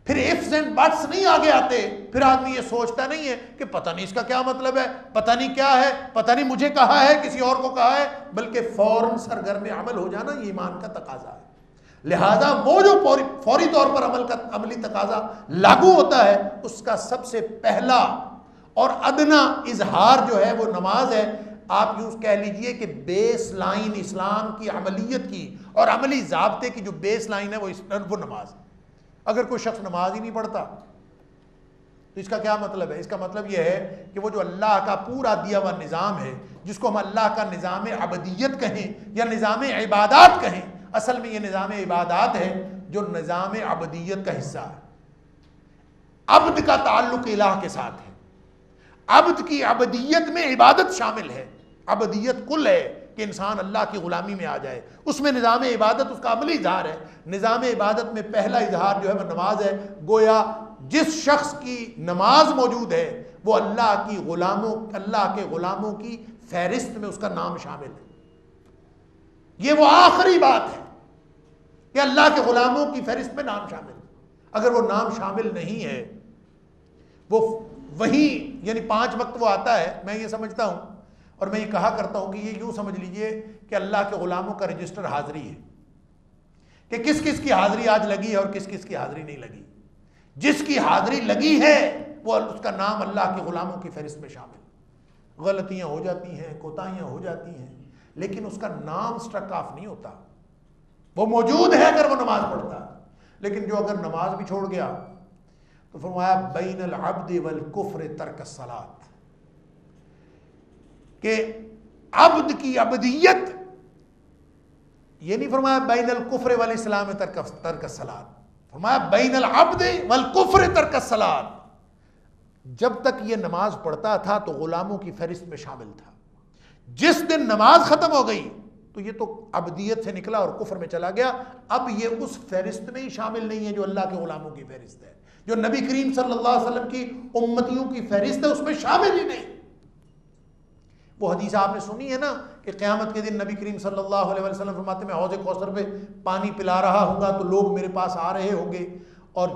Speaker 1: پھر ifs and buts نہیں آگے آتے. پھر آدمی یہ سوچتا نہیں ہے کہ پتہ نہیں اس کا کیا مطلب ہے، پتہ نہیں کیا ہے، پتہ نہیں مجھے کہا ہے کسی اور کو کہا ہے، بلکہ فوراً سرگرم عمل ہو جانا یہ ایمان کا تقاضا ہے. لہذا وہ جو فوری طور پر عملی تقاضا لاگو ہوتا ہے، اس کا سب سے پہلا اور ادنا اظہار جو ہے وہ نماز ہے. آپ یوں کہہ لیجئے کہ بیس لائن اسلام کی عملیت کی اور عملی ضابطے کی جو بیس لائن ہے وہ نماز ہے. اگر کوئی شخص نماز ہی نہیں پڑھتا تو اس کا کیا مطلب ہے؟ اس کا مطلب یہ ہے کہ وہ جو اللہ کا پورا دیا ہوا نظام ہے، جس کو ہم اللہ کا نظام عبدیت کہیں یا نظام عبادات کہیں، اصل میں یہ نظام عبادات ہے جو نظام عبدیت کا حصہ ہے. عبد کا تعلق الہ کے ساتھ ہے، عبد کی عبدیت میں عبادت شامل ہے. عبدیت کل ہے کہ انسان اللہ کی غلامی میں آ جائے، اس میں نظام عبادت اس کا عملی اظہار ہے. نظام عبادت میں پہلا اظہار جو ہے وہ نماز ہے. گویا جس شخص کی نماز موجود ہے وہ اللہ کے غلاموں کی فہرست میں اس کا نام شامل ہے. یہ وہ آخری بات ہے کہ اللہ کے غلاموں کی فہرست میں نام شامل ہے. اگر وہ نام شامل نہیں ہے، وہ وہیں یعنی 5 وقت وہ آتا ہے، میں یہ سمجھتا ہوں اور میں یہ کہا کرتا ہوں کہ یہ یوں سمجھ لیجئے کہ اللہ کے غلاموں کا رجسٹر حاضری ہے کہ کس کس کی حاضری آج لگی ہے اور کس کس کی حاضری نہیں لگی. جس کی حاضری لگی ہے وہ اس کا نام اللہ کے غلاموں کی فہرست میں شامل. غلطیاں ہو جاتی ہیں، کوتاہیاں ہو جاتی ہیں، لیکن اس کا نام سٹرک آف نہیں ہوتا. وہ موجود ہے اگر وہ نماز پڑھتا ہے. لیکن جو اگر نماز بھی چھوڑ گیا تو فرمایا بین العبد والکفر ترک الصلاۃ، کہ عبد کی عبدیت، یہ نہیں فرمایا بین الکفر والاسلام ترک الصلاۃ، فرمایا بین العبد والکفر ترک الصلاۃ. جب تک یہ نماز پڑھتا تھا تو غلاموں کی فہرست میں شامل تھا. جس دن نماز ختم ہو گئی تو یہ تو عبدیت سے نکلا اور کفر میں چلا گیا. اب یہ اس فہرست میں ہی شامل نہیں ہے جو اللہ کے غلاموں کی فہرست ہے، جو نبی کریم صلی اللہ علیہ وسلم کی امتیوں کی فہرست ہے، اس میں شامل ہی نہیں. وہ حدیث آپ نے سنی ہے نا کہ قیامت کے دن نبی کریم صلی اللہ علیہ وسلم فرماتے میں حوض کوثر پہ پانی پلا رہا ہوں گا تو لوگ میرے پاس آ رہے ہوں گے اور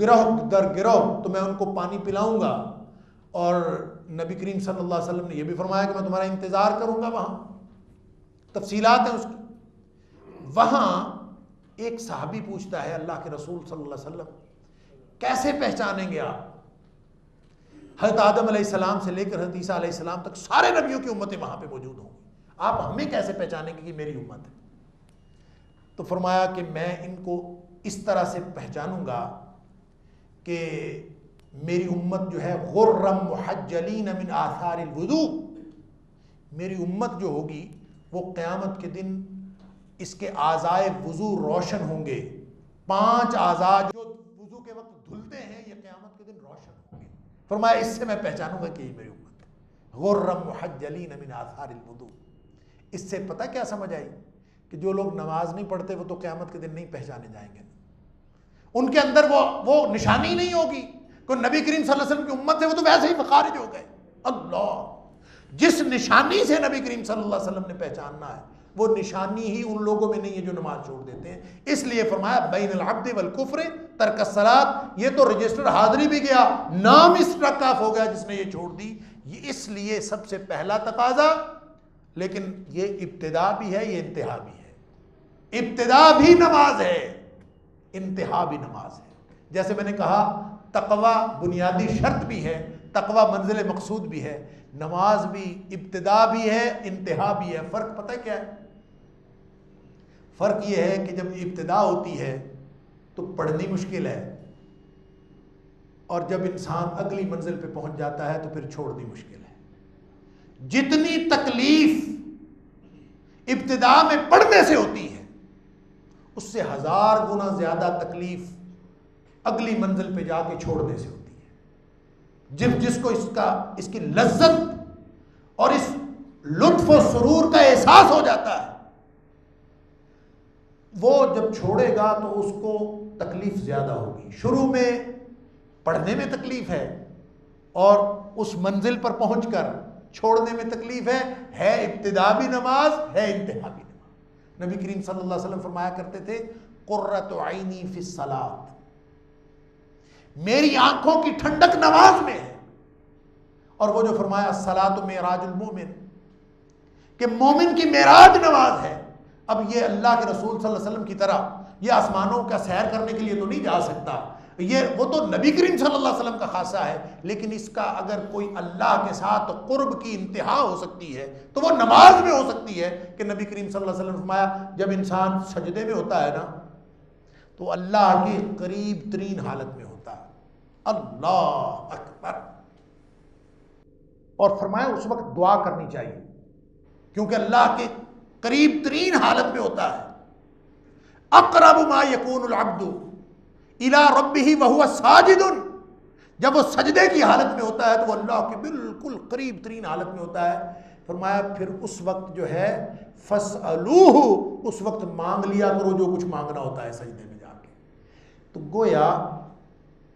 Speaker 1: گروہ در گروہ تو میں ان کو پانی پلاؤں گا، اور نبی کریم صلی اللہ علیہ وسلم نے یہ بھی فرمایا کہ میں تمہارا انتظار کروں گا وہاں، تفصیلات ہیں اس کی۔ وہاں ایک صحابی پوچھتا ہے اللہ کے رسول صلی اللہ علیہ وسلم کیسے پہچانیں گے آپ؟ حضرت آدم علیہ السلام سے لے کر حضرت عیسیٰ علیہ السلام تک سارے نبیوں کی امتیں وہاں پہ موجود ہوں گی، آپ ہمیں کیسے پہچانیں گے کہ میری امت ہے؟ تو فرمایا کہ میں ان کو اس طرح سے پہچانوں گا کہ میری امت جو ہے غرم محجلین من آثار الوضوء، میری امت جو ہوگی وہ قیامت کے دن اس کے اعضائے وضو روشن ہوں گے، 5 اعضاء جو وضو کے وقت دھلتے ہیں یہ قیامت کے دن روشن ہوں گے۔ فرمایا اس سے میں پہچانوں گا کہ یہ میری امت ہے، غرم محجلین من آثار الوضوء۔ اس سے پتہ کیا سمجھ آئی کہ جو لوگ نماز نہیں پڑھتے وہ تو قیامت کے دن نہیں پہچانے جائیں گے، ان کے اندر وہ نشانی نہیں ہوگی کہ نبی کریم صلی اللہ علیہ وسلم کی امت ہے، وہ تو ویسے ہی خارج ہو گئے۔ اللہ، جس نشانی سے نبی کریم صلی اللہ علیہ وسلم نے پہچاننا ہے وہ نشانی ہی ان لوگوں میں نہیں ہے جو نماز چھوڑ دیتے ہیں۔ اس لیے فرمایا بین العبد والکفر ترک الصلاۃ، یہ تو رجسٹر حاضری بھی گیا، نام اسٹرک آف ہو گیا جس نے یہ چھوڑ دی۔ یہ اس لیے سب سے پہلا تقاضا، لیکن یہ ابتدا بھی ہے یہ انتہا بھی ہے، ابتدا بھی نماز ہے انتہا بھی نماز ہے۔ جیسے میں نے کہا تقوی بنیادی شرط بھی ہے، تقوی منزل مقصود بھی ہے، نماز بھی ابتدا بھی ہے انتہا بھی ہے۔ فرق پتہ کیا ہے؟ فرق یہ ہے کہ جب ابتدا ہوتی ہے تو پڑھنی مشکل ہے، اور جب انسان اگلی منزل پہ پہنچ جاتا ہے تو پھر چھوڑنی مشکل ہے۔ جتنی تکلیف ابتدا میں پڑھنے سے ہوتی ہے اس سے 1000 گنا زیادہ تکلیف اگلی منزل پہ جا کے چھوڑنے سے ہوتی ہے۔ جس کو اس کی لذت اور اس لطف و سرور کا احساس ہو جاتا ہے وہ جب چھوڑے گا تو اس کو تکلیف زیادہ ہوگی۔ شروع میں پڑھنے میں تکلیف ہے اور اس منزل پر پہنچ کر چھوڑنے میں تکلیف ہے ابتدا بھی نماز ہے انتہا بھی نماز۔ نبی کریم صلی اللہ علیہ وسلم فرمایا کرتے تھے قرۃ عینی فی الصلاۃ، میری آنکھوں کی ٹھنڈک نماز میں ہے۔ اور وہ جو فرمایا الصلاۃ معراج المومن، کہ مومن کی معراج نماز ہے۔ اب یہ اللہ کے رسول صلی اللہ علیہ وسلم کی طرح یہ آسمانوں کا سیر کرنے کے لیے تو نہیں جا سکتا، وہ تو نبی کریم صلی اللہ علیہ وسلم کا خاصہ ہے، لیکن اس کا اگر کوئی اللہ کے ساتھ قرب کی انتہا ہو سکتی ہے تو وہ نماز میں ہو سکتی ہے کہ نبی کریم صلی اللہ علیہ وسلم نے فرمایا جب انسان سجدے میں ہوتا ہے نا تو اللہ کے قریب ترین حالت میں ہوتا ہے، اللہ اکبر، اور فرمایا اس وقت دعا کرنی چاہیے کیونکہ اللہ کے قریب ترین حالت میں ہوتا ہے۔ اقرب ما یکون العبد الی ربہ وہو ساجد، جب وہ سجدے کی حالت میں ہوتا ہے تو وہ اللہ کے بالکل قریب ترین حالت میں ہوتا ہے۔ فرمایا پھر اس وقت جو ہے فاسألوہ، اس وقت مانگ لیا کرو جو کچھ مانگنا ہوتا ہے سجدے میں جا کے۔ تو گویا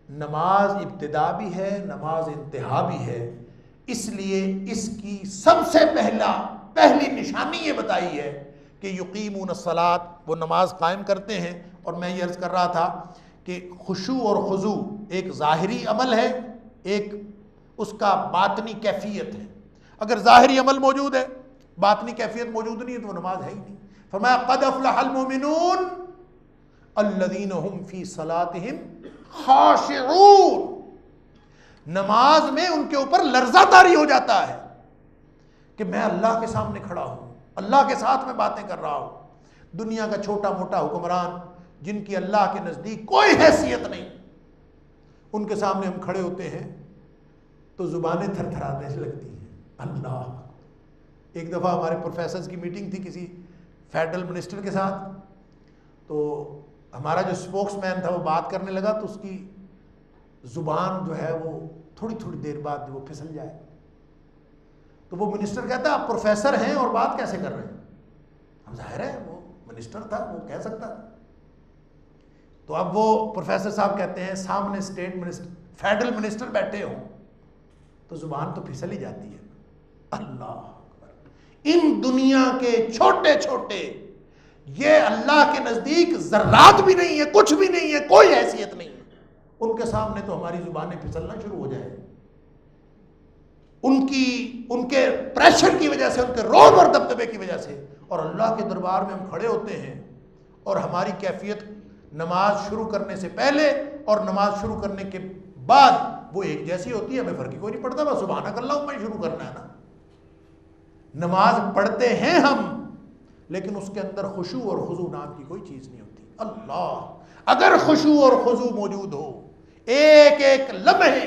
Speaker 1: نماز ابتدا بھی ہے نماز انتہا بھی ہے، اس لیے اس کی سب سے پہلی نشانی یہ بتائی ہے کہ یقیمون الصلاۃ، وہ نماز قائم کرتے ہیں۔ اور میں یہ عرض کر رہا تھا کہ خشوع اور خضوع ایک ظاہری عمل ہے، ایک اس کا باطنی کیفیت ہے۔ اگر ظاہری عمل موجود ہے باطنی کیفیت موجود نہیں ہے تو وہ نماز ہے ہی نہیں۔ فرمایا قد افلح المؤمنون الذین هم فی صلاتہم خاشعون، نماز میں ان کے اوپر لرزہ طاری ہو جاتا ہے کہ میں اللہ کے سامنے کھڑا ہوں، اللہ کے ساتھ میں باتیں کر رہا ہوں۔ دنیا کا چھوٹا موٹا حکمران جن کی اللہ کے نزدیک کوئی حیثیت نہیں، ان کے سامنے ہم کھڑے ہوتے ہیں تو زبانیں تھر تھرانے سے لگتی ہیں۔ اللہ، ایک دفعہ ہمارے پروفیسرز کی میٹنگ تھی کسی فیڈرل منسٹر کے ساتھ، تو ہمارا جو اسپوکس مین تھا وہ بات کرنے لگا تو اس کی زبان جو ہے وہ تھوڑی دیر بعد وہ پھسل جائے، تو وہ منسٹر کہتا ہے آپ پروفیسر ہیں اور بات کیسے کر رہے ہیں؟ ہم ظاہر ہے وہ منسٹر تھا وہ کہہ سکتا تھا۔ تو اب وہ پروفیسر صاحب کہتے ہیں سامنے اسٹیٹ منسٹر فیڈرل منسٹر بیٹھے ہوں تو زبان تو پھسل ہی جاتی ہے۔ اللہ ان دنیا کے چھوٹے چھوٹے یہ اللہ کے نزدیک ذرات بھی نہیں ہے، کچھ بھی نہیں ہے، کوئی حیثیت نہیں ہے، ان کے سامنے تو ہماری زبانیں پھسلنا شروع ہو جائے، ان کے پریشر کی وجہ سے، ان کے رعب اور دبدبے کی وجہ سے، اور اللہ کے دربار میں ہم کھڑے ہوتے ہیں اور ہماری کیفیت نماز شروع کرنے سے پہلے اور نماز شروع کرنے کے بعد وہ ایک جیسی ہوتی ہے، ہمیں فرق کوئی نہیں پڑتا، بس سبحانک اللہم میں شروع کرنا ہے نا۔ نماز پڑھتے ہیں ہم، لیکن اس کے اندر خشوع اور خضوع نام کی کوئی چیز نہیں ہوتی۔ اللہ اگر خشوع اور خضوع موجود ہو، ایک ایک لمحے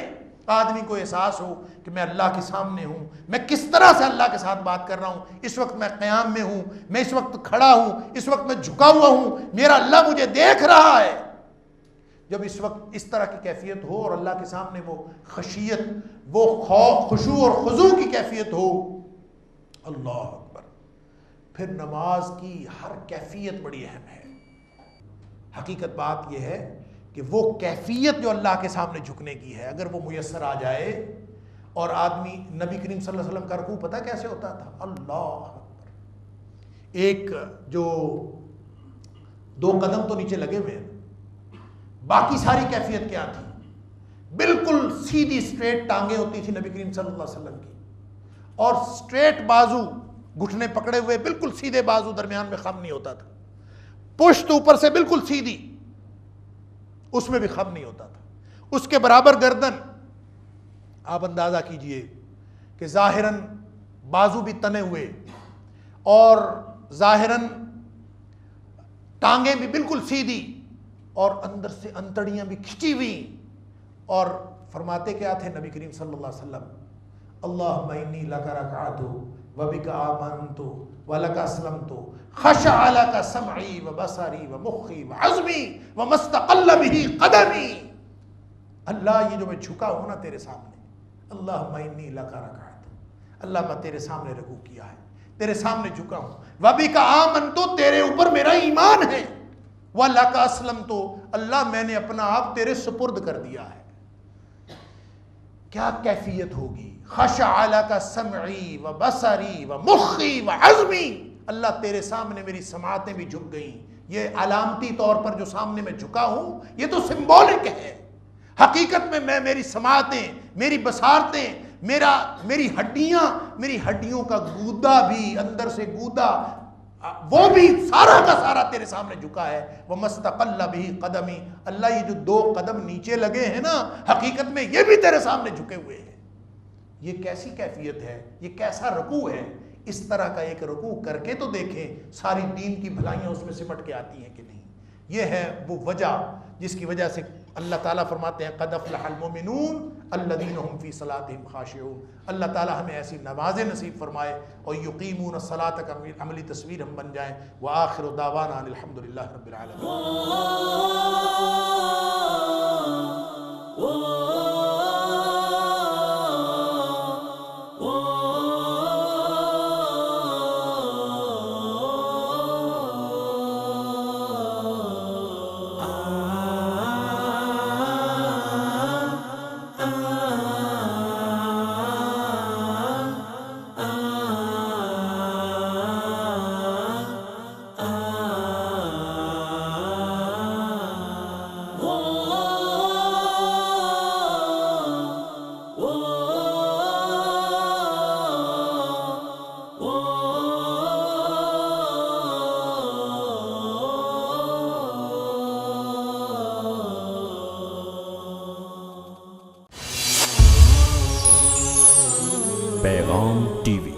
Speaker 1: آدمی کو احساس ہو کہ میں اللہ کے سامنے ہوں، میں کس طرح سے اللہ کے ساتھ بات کر رہا ہوں، اس وقت میں قیام میں ہوں، میں اس وقت کھڑا ہوں، اس وقت میں جھکا ہوا ہوں، میرا اللہ مجھے دیکھ رہا ہے، جب اس وقت اس طرح کی کیفیت ہو اور اللہ کے سامنے وہ خشیت، وہ خوف، خشوع اور خضوع کی کیفیت ہو، اللہ اکبر، پھر نماز کی ہر کیفیت بڑی اہم ہے۔ حقیقت بات یہ ہے کہ وہ کیفیت جو اللہ کے سامنے جھکنے کی ہے، اگر وہ میسر آ جائے، اور آدمی، نبی کریم صلی اللہ علیہ وسلم کا رکوع پتہ کیسے ہوتا تھا؟ اللہ اکبر، ایک جو 2 قدم تو نیچے لگے ہوئے ہیں، باقی ساری کیفیت کیا تھی؟ بالکل سیدھی اسٹریٹ ٹانگیں ہوتی تھی نبی کریم صلی اللہ علیہ وسلم کی، اور اسٹریٹ بازو، گھٹنے پکڑے ہوئے، بالکل سیدھے بازو، درمیان میں خم نہیں ہوتا تھا، پشت اوپر سے بالکل سیدھی، اس میں بھی خم نہیں ہوتا تھا، اس کے برابر گردن، آپ اندازہ کیجئے کہ ظاہراً بازو بھی تنے ہوئے اور ظاہراً ٹانگیں بھی بالکل سیدھی اور اندر سے انتڑیاں بھی کھچی ہوئی، اور فرماتے کیا تھے نبی کریم صلی اللہ علیہ وسلم؟ اللہم انی لک رکعت وبک آمنت ولک اسلمت خشع لک سمعی وبصری ومخی وعظمی وما استقل بہ قدمی۔ اللہ یہ جو میں جھکا ہوں نا تیرے سامنے، اللہم انی لک رکعت، اللہ میں تیرے سامنے رکوع کیا ہے، تیرے سامنے جھکا ہوں، وبک آمنت، تیرے اوپر میرا ایمان ہے، ولک اسلمت، اللہ میں نے اپنا آپ تیرے سپرد کر دیا ہے۔ کیا کیفیت ہوگی؟ خشع لک سمعی و بصری و مخی و عظمی، اللہ تیرے سامنے میری سماعتیں بھی جھک گئیں، یہ علامتی طور پر جو سامنے میں جھکا ہوں یہ تو سمبولک ہے، حقیقت میں میری سماعتیں، میری بصارتیں، میری ہڈیوں کا گودا بھی، اندر سے گودا وہ بھی سارا کا سارا تیرے سامنے جھکا ہے، وَمَسْتَقَلَّ بِهِ قَدَمِي، اللہ یہ جو 2 قدم نیچے لگے ہیں نا، حقیقت میں یہ بھی تیرے سامنے جھکے ہوئے ہیں۔ یہ کیسی کیفیت ہے، یہ کیسا رکوع ہے؟ اس طرح کا ایک رکوع کر کے تو دیکھیں، ساری دین کی بھلائیاں اس میں سمٹ کے آتی ہیں کہ نہیں۔ یہ ہے وہ وجہ جس کی وجہ سے اللہ تعالیٰ فرماتے ہیں قد افلح المؤمنون الذین هم فی صلاتہم خاشعون۔ اللہ تعالیٰ ہمیں ایسی نمازیں نصیب فرمائے اور یقیمون الصلاۃ کا عملی تصویر ہم بن جائیں۔ وآخر دعوانا ان الحمدللہ رب العالمین۔
Speaker 2: پیغام ٹی وی